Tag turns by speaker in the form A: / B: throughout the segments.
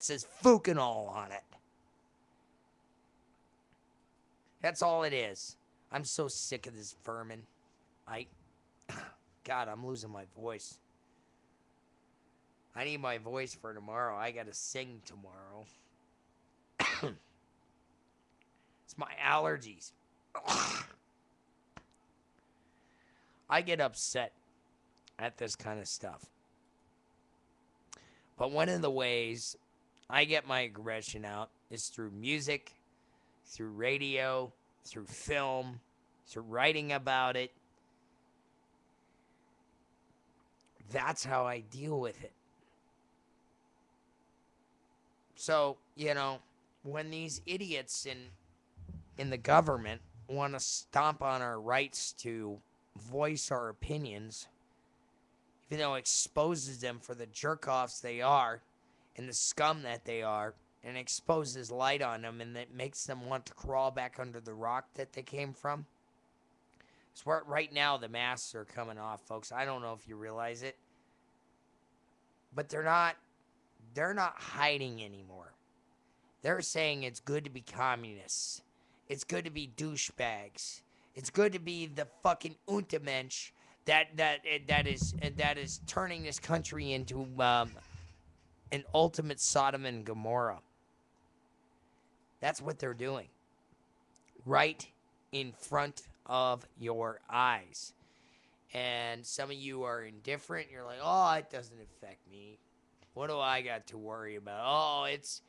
A: says Fucanol on it. That's all it is. I'm so sick of this vermin. God, I'm losing my voice. I need my voice for tomorrow. I gotta sing tomorrow. It's my allergies. I get upset at this kind of stuff. But one of the ways I get my aggression out is through music, through radio, through film, through writing about it. That's how I deal with it. So, when these idiots in the government want to stomp on our rights to voice our opinions, even though it exposes them for the jerk-offs they are and the scum that they are, and exposes light on them, and that makes them want to crawl back under the rock that they came from. So right now the masks are coming off, folks. I don't know if you realize it, but they're not hiding anymore. They're saying it's good to be communists. It's good to be douchebags. It's good to be the fucking Untermensch that is turning this country into an ultimate Sodom and Gomorrah. That's what they're doing. Right in front of your eyes. And some of you are indifferent. You're like, oh, it doesn't affect me. What do I got to worry about? Oh, it's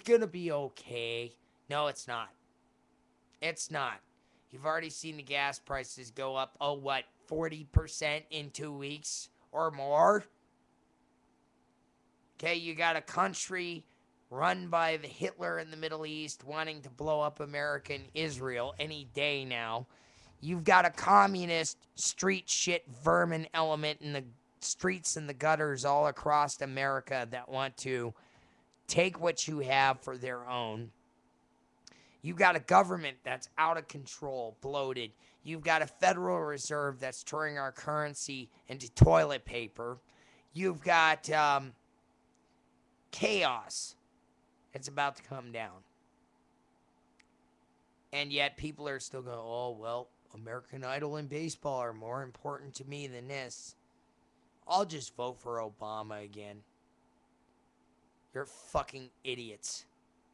A: going to be okay. No, it's not. It's not. You've already seen the gas prices go up, 40% in 2 weeks or more? Okay, you got a country run by the Hitler in the Middle East wanting to blow up America and Israel any day now. You've got a communist street shit vermin element in the streets and the gutters all across America that want to take what you have for their own. You've got a government that's out of control, bloated. You've got a Federal Reserve that's turning our currency into toilet paper. You've got chaos. It's about to come down. And yet people are still going, oh, well, American Idol and baseball are more important to me than this. I'll just vote for Obama again. You're fucking idiots.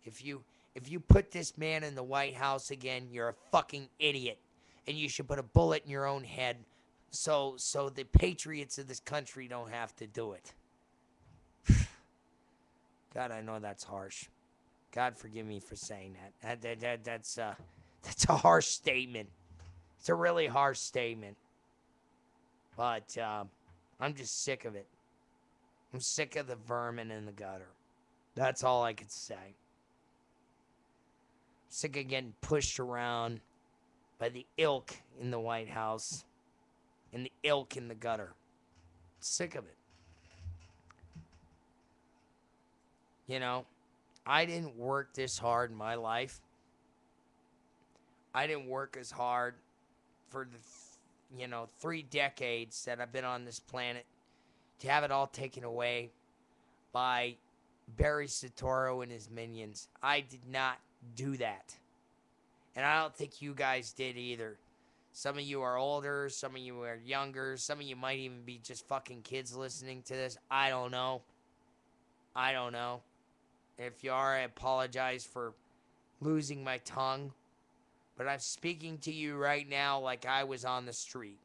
A: If you put this man in the White House again, you're a fucking idiot. And you should put a bullet in your own head so the patriots of this country don't have to do it. God, I know that's harsh. God forgive me for saying that. That's a harsh statement. It's a really harsh statement. But I'm just sick of it. I'm sick of the vermin in the gutter. That's all I could say. Sick of getting pushed around by the ilk in the White House and the ilk in the gutter. Sick of it. I didn't work this hard in my life. I didn't work as hard for the 3 decades that I've been on this planet to have it all taken away by Barry Soetoro and his minions. I did not do that. And I don't think you guys did either. Some of you are older, some of you are younger, some of you might even be just fucking kids listening to this. I don't know. If you are, I apologize for losing my tongue. But I'm speaking to you right now like I was on the street.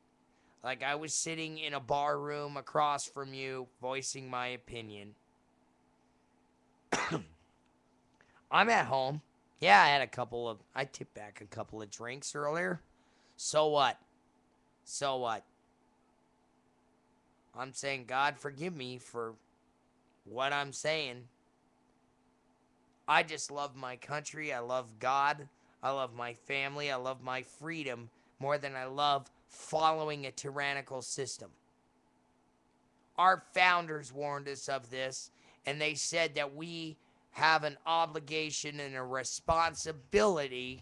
A: Like I was sitting in a bar room across from you, voicing my opinion. I'm at home. Yeah, I tipped back a couple of drinks earlier. So what? I'm saying, God forgive me for what I'm saying. I just love my country. I love God. I love my family. I love my freedom more than I love following a tyrannical system. Our founders warned us of this, and they said that we have an obligation and a responsibility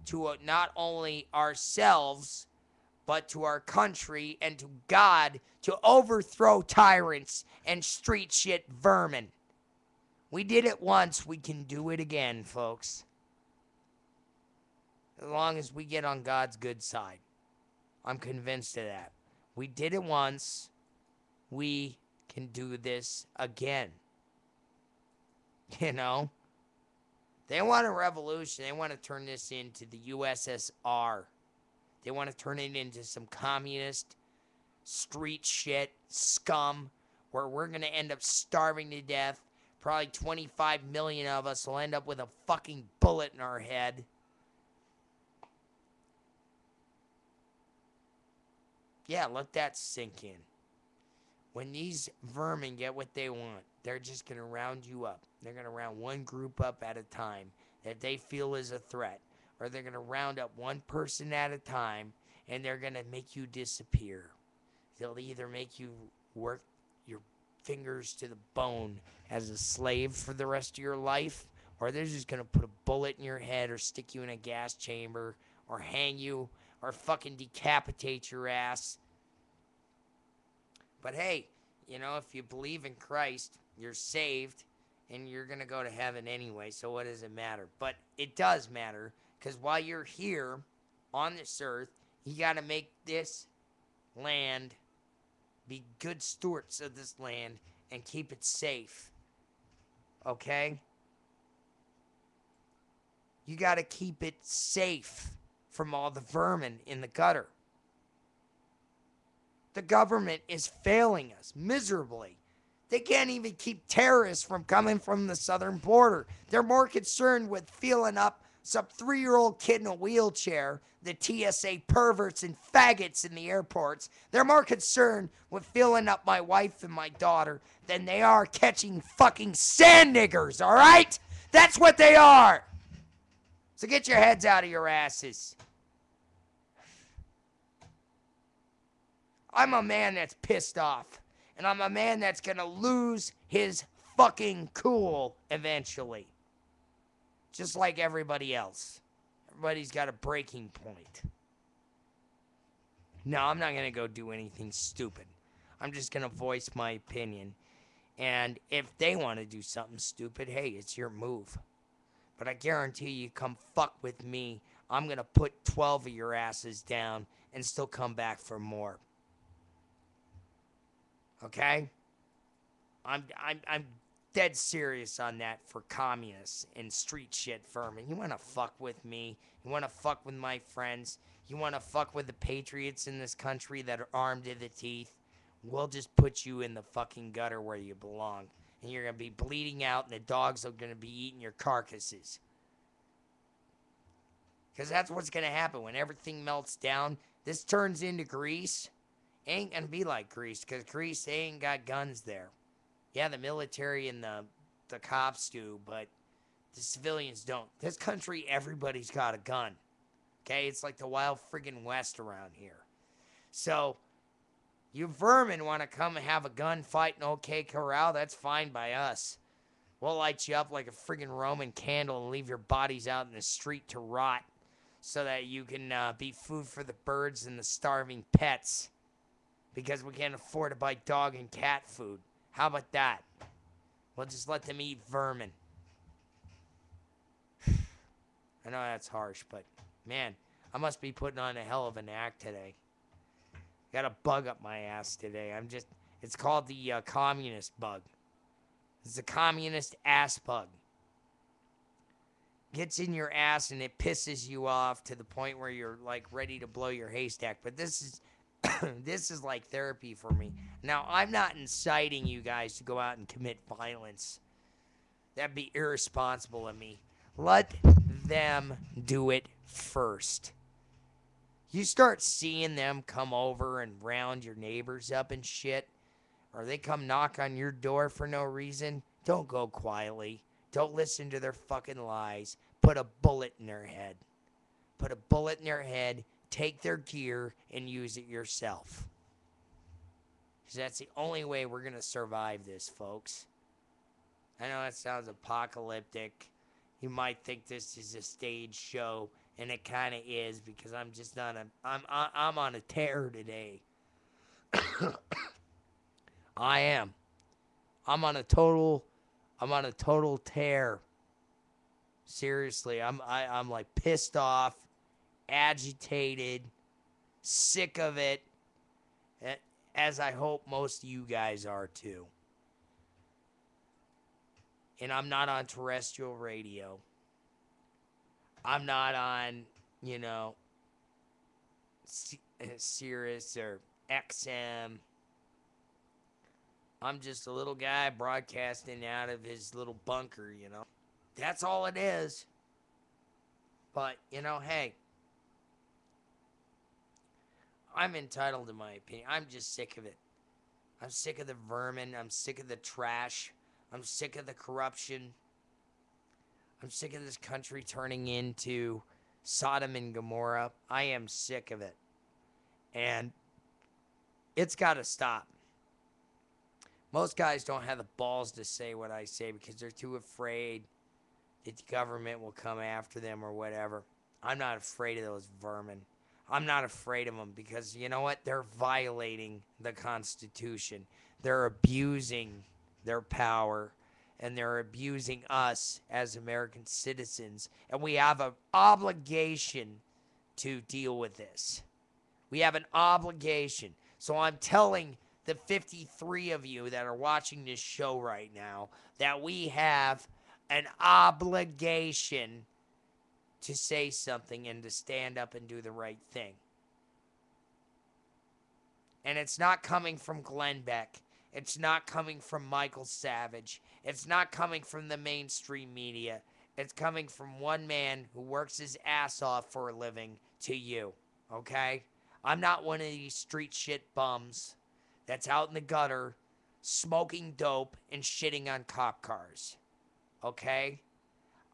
A: to not only ourselves, but to our country and to God to overthrow tyrants and street shit vermin. We did it once. We can do it again, folks. As long as we get on God's good side. I'm convinced of that. We did it once. We can do this again. You know? They want a revolution. They want to turn this into the USSR. They want to turn it into some communist street shit, scum, where we're going to end up starving to death. Probably 25 million of us will end up with a fucking bullet in our head. Yeah, let that sink in. When these vermin get what they want, they're just going to round you up. They're going to round one group up at a time that they feel is a threat. Or they're going to round up one person at a time, and they're going to make you disappear. They'll either make you work your fingers to the bone as a slave for the rest of your life, or they're just going to put a bullet in your head or stick you in a gas chamber or hang you or fucking decapitate your ass. But hey, you know, if you believe in Christ, you're saved and you're going to go to heaven anyway, so what does it matter? But it does matter, because while you're here on this earth, you got to make this land, be good stewards of this land, and keep it safe. Okay? You got to keep it safe from all the vermin in the gutter. The government is failing us miserably. They can't even keep terrorists from coming from the southern border. They're more concerned with feeling up some 3-year-old kid in a wheelchair, the TSA perverts and faggots in the airports. They're more concerned with feeling up my wife and my daughter than they are catching fucking sand niggers, all right? That's what they are. So get your heads out of your asses. I'm a man that's pissed off. And I'm a man that's going to lose his fucking cool eventually. Just like everybody else. Everybody's got a breaking point. No, I'm not going to go do anything stupid. I'm just going to voice my opinion. And if they want to do something stupid, hey, it's your move. But I guarantee you, come fuck with me, I'm going to put 12 of your asses down and still come back for more. Okay? I'm dead serious on that for communists and street shit vermin. You want to fuck with me? You want to fuck with my friends? You want to fuck with the patriots in this country that are armed to the teeth? We'll just put you in the fucking gutter where you belong. And you're going to be bleeding out, and the dogs are going to be eating your carcasses. Because that's what's going to happen when everything melts down. This turns into Greece. It ain't going to be like Greece, because Greece, they ain't got guns there. Yeah, the military and the cops do, but the civilians don't. This country, everybody's got a gun. Okay? It's like the wild friggin' West around here. So, you vermin want to come and have a gunfight in OK Corral, that's fine by us. We'll light you up like a friggin' Roman candle and leave your bodies out in the street to rot so that you can be food for the birds and the starving pets. Because we can't afford to buy dog and cat food. How about that? We'll just let them eat vermin. I know that's harsh, but man, I must be putting on a hell of an act today. Got a bug up my ass today. It's called the communist bug. It's a communist ass bug. Gets in your ass and it pisses you off to the point where you're like ready to blow your haystack. But this is this is like therapy for me. Now, I'm not inciting you guys to go out and commit violence. That'd be irresponsible of me. Let them do it first. You start seeing them come over and round your neighbors up and shit, or they come knock on your door for no reason, don't go quietly. Don't listen to their fucking lies. Put a bullet in their head. Put a bullet in their head. Take their gear and use it yourself. Because that's the only way we're going to survive this, folks. I know that sounds apocalyptic. You might think this is a stage show, and it kind of is, because I'm just on I'm on a tear today. I am. I'm on a total I'm on a total tear. Seriously, I'm like pissed off, agitated, sick of it, as I hope most of you guys are too. And I'm not on terrestrial radio. I'm not on, Sirius or XM. I'm just a little guy broadcasting out of his little bunker. That's all it is. But, hey, I'm entitled to my opinion. I'm just sick of it. I'm sick of the vermin. I'm sick of the trash. I'm sick of the corruption. I'm sick of this country turning into Sodom and Gomorrah. I am sick of it. And it's got to stop. Most guys don't have the balls to say what I say because they're too afraid that the government will come after them or whatever. I'm not afraid of those vermin. I'm not afraid of them because you know what? They're violating the Constitution. They're abusing their power, and they're abusing us as American citizens. And we have an obligation to deal with this. We have an obligation. So I'm telling the 53 of you that are watching this show right now that we have an obligation to say something and to stand up and do the right thing. And it's not coming from Glenn Beck. It's not coming from Michael Savage. It's not coming from the mainstream media. It's coming from one man who works his ass off for a living to you, okay? I'm not one of these street shit bums that's out in the gutter smoking dope and shitting on cop cars, okay?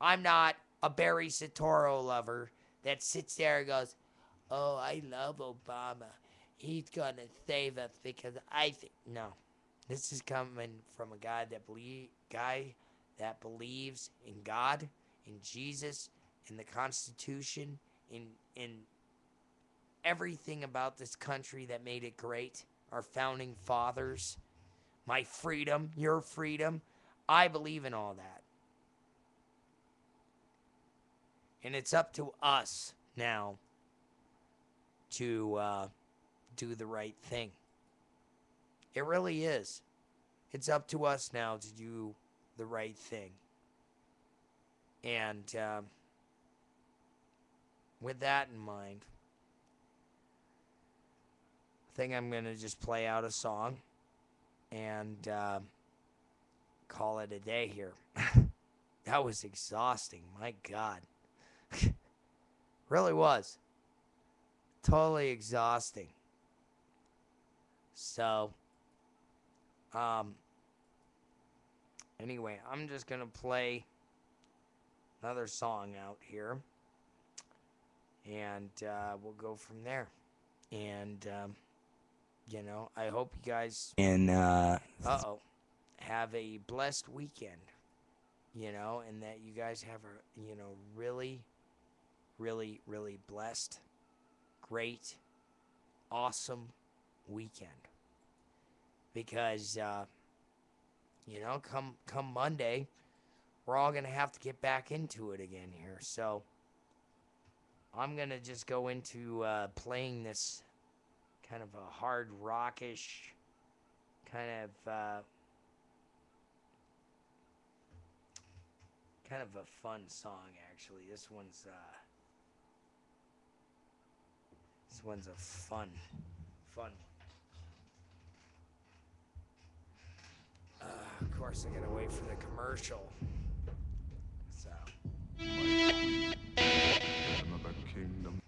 A: I'm not a Barry Soetoro lover that sits there and goes, oh, I love Obama. He's going to save us because I think... No. This is coming from a guy that believes in God, in Jesus, in the Constitution, in everything about this country that made it great. Our founding fathers. My freedom, your freedom. I believe in all that. And it's up to us now to do the right thing. It really is. It's up to us now to do the right thing. And with that in mind, I think I'm going to just play out a song and call it a day here. That was exhausting. My God. Really was. Totally exhausting. So, anyway, I'm just going to play another song out here. And we'll go from there. And, I hope you guys have a blessed weekend. And that you guys have a, really, really, really blessed, great, awesome weekend. Because, come Monday, we're all going to have to get back into it again here. So, I'm going to just go into playing this kind of a hard rockish, kind of a fun song, actually. This one's a fun one. Of course, I gotta wait for the commercial. So.
B: Another kingdom.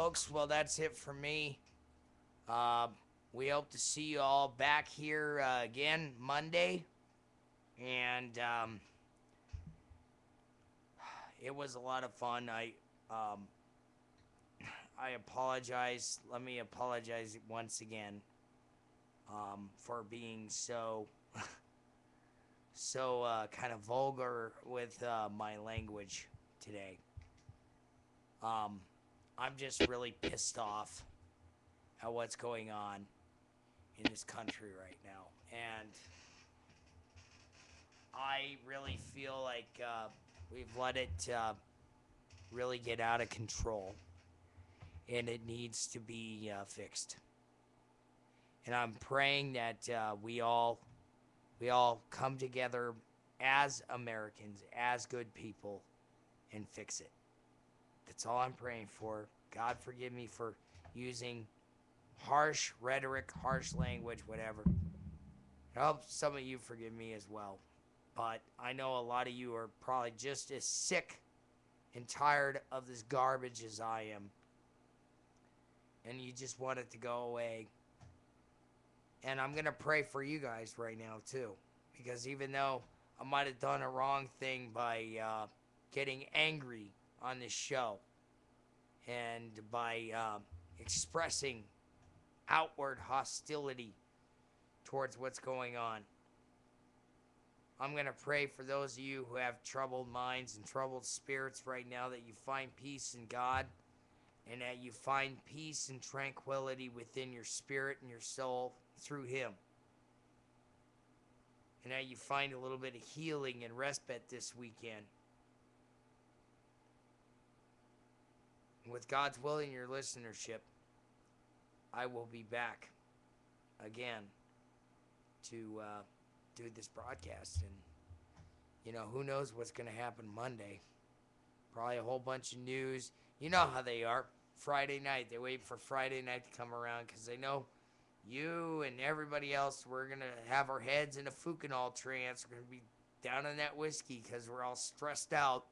A: folks. Well, that's it for me. Uh, we hope to see you all back here again Monday. And it was a lot of fun. Um, I apologize. Let me apologize once again for being so kind of vulgar with my language today. Um, I'm just really pissed off at what's going on in this country right now, and I really feel like we've let it really get out of control, and it needs to be fixed. And I'm praying that we all come together as Americans, as good people, and fix it. That's all I'm praying for. God forgive me for using harsh rhetoric, harsh language, whatever. I hope some of you forgive me as well. But I know a lot of you are probably just as sick and tired of this garbage as I am. And you just want it to go away. And I'm going to pray for you guys right now, too. Because even though I might have done a wrong thing by getting angry on this show and by expressing outward hostility towards what's going on, I'm going to pray for those of you who have troubled minds and troubled spirits right now, that you find peace in God, and that you find peace and tranquility within your spirit and your soul through Him. And that you find a little bit of healing and respite this weekend. And with God's will and your listenership, I will be back again to do this broadcast. And, you know, who knows what's going to happen Monday. Probably a whole bunch of news. You know how they are. Friday night. They wait for Friday night to come around because they know you and everybody else, we're going to have our heads in a Fucanol trance. We're going to be down in that whiskey because we're all stressed out.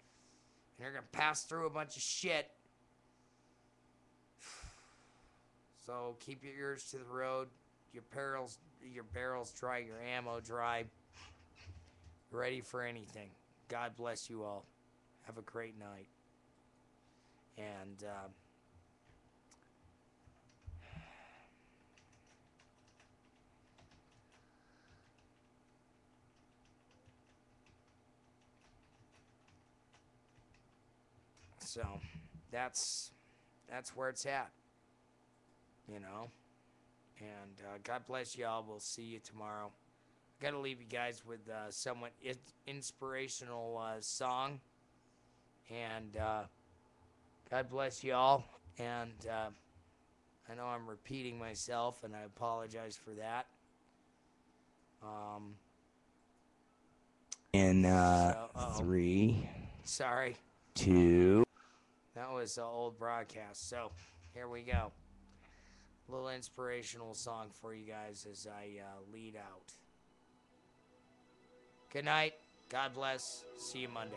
A: And they're going to pass through a bunch of shit. So keep your ears to the road. Your barrels dry, your ammo dry. Ready for anything. God bless you all. Have a great night. And so that's where it's at, you know. And God bless y'all. We'll see you tomorrow. I gotta leave you guys with somewhat inspirational song. And God bless y'all. And I know I'm repeating myself, and I apologize for that.
C: In
A: So,
C: 3,
A: sorry.
C: 2.
A: That was an old broadcast. So, here we go. A little inspirational song for you guys as I lead out. Good night. God bless. See you Monday.